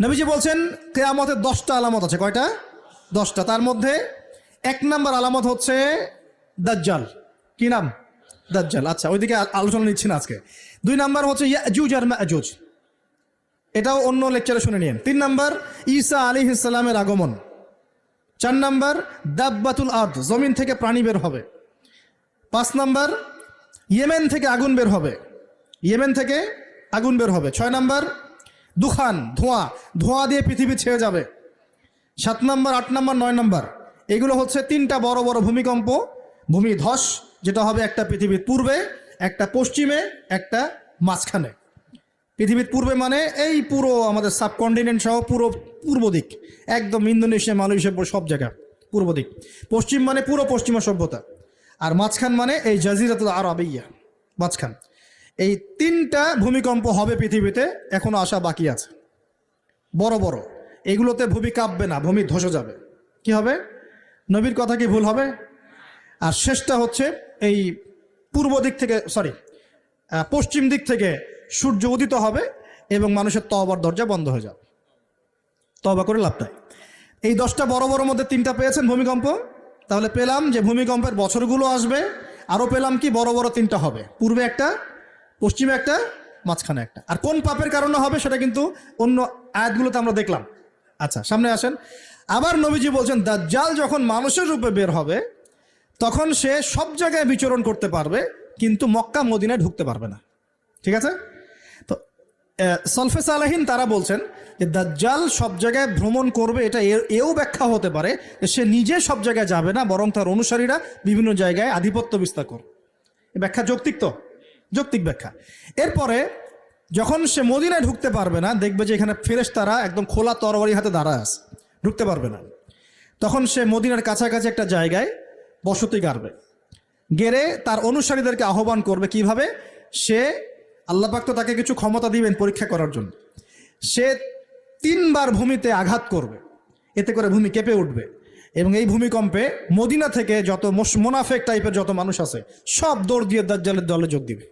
নবীজি বলছেন কিয়ামতের 10টা আলামত আছে। কয়টা? 10টা। তার মধ্যে 1 নম্বর আলামত হচ্ছে দাজ্জাল। কি নাম? দাজ্জাল। আচ্ছা, ওইদিকে আলোচনা নিচ্ছি না আজকে। 2 নম্বর হচ্ছে ইয়াজুজ আর মাজুজ, এটাও অন্য লেকচারে শুনে নিন। 3 নম্বর ঈসা আলাইহিস সালামের আগমন। 4 নম্বর দাব্বাতুল আরদ, জমিন থেকে প্রাণী বের হবে। 5 নম্বর ইয়েমেন থেকে আগুন বের হবে, ইয়েমেন থেকে আগুন বের হবে। 6 নম্বর দুখান, ধোঁয়া, ধোঁয়া দিয়ে পৃথিবী ছেয়ে যাবে। 7 নম্বর, 8 নম্বর, 9 নম্বর, এগুলো হচ্ছে 3টা বড় বড় ভূমিকম্প, ভূমিধস, যেটা হবে একটা পৃথিবীর পূর্বে, একটা পশ্চিমে, একটা মাঝখানে। পৃথিবীর পূর্বে মানে এই পুরো আমাদের সাবকন্টিনেন্ট সহ পুরো পূর্ব দিক, একদম ইন্দোনেশিয়া, মালয়েশিয়া, সব জায়গা পূর্ব দিক। পশ্চিম মানে পুরো পশ্চিমা সভ্যতা। আর মাঝখান মানে এই জাজিরাতুল আরবিয়া, মাঝখান। এই 3টা ভূমিকম্প হবে পৃথিবীতে, এখনো আসা বাকি আছে। বড় বড়, এগুলোতে ভূমি কাঁপবে না, ভূমি ধসে যাবে। কি হবে? নবীর কথা কি ভুল হবে? আর শেষটা হচ্ছে এই পূর্ব দিক থেকে, পশ্চিম দিক থেকে সূর্য উদিত হবে এবং মানুষের তওবার দরজা বন্ধ হয়ে যাবে। তওবা করে লাভ নাই। এই 10টা বড় বড় মধ্যে 3টা পেয়েছেন ভূমিকম্প। তাহলে পেলাম যে ভূমিকম্পের বছরগুলো আসবে। আরও পেলাম কি বড় বড় 3টা হবে, পূর্বে একটা, পশ্চিমে একটা, মাঝখানে একটা। আর কোন পাপের কারণে হবে সেটা কিন্তু অন্য আয়াতগুলোতে আমরা দেখলাম। আচ্ছা, সামনে আসেন। আবার নবীজি বলছেন দাজ্জাল যখন মানুষের রূপে বের হবে তখন সে সব জায়গায় বিচরণ করতে পারবে, কিন্তু মক্কা মদিনায় ঢুকতে পারবে না। ঠিক আছে? তো সলফে সালেহিন তারা বলছেন যে দাজ্জাল সব জায়গায় ভ্রমণ করবে, এটা এও ব্যাখ্যা হতে পারে যে সে নিজে সব জায়গায় যাবে না, বরং তার অনুসারীরা বিভিন্ন জায়গায় আধিপত্য বিস্তার করবে। এই ব্যাখ্যা যৌক্তিক তো? যৌক্তিক ব্যাখ্যা। এরপরে যখন সে মদিনায় ঢুকতে পারবে না, দেখবে যে এখানে ফেরেশতারা একদম খোলা তরবারি হাতে দাঁড়ায় আছে, ঢুকতে পারবে না। তখন সে মদিনার কাছাকাছি একটা জায়গায় বসতি গাড়বে, গেড়ে তার অনুসারীদেরকে আহ্বান করবে। কিভাবে? সে, আল্লাহ পাক তো তাকে কিছু ক্ষমতা দিবেন পরীক্ষা করার জন্য। সে 3 বার ভূমিতে আঘাত করবে, এতে করে ভূমি কেঁপে উঠবে এবং এই ভূমিকম্পে মদিনা থেকে যত মুনাফেক টাইপের যত মানুষ আছে সব দৌড় দিয়ে দাজ্জালের দলে যোগ দিবে।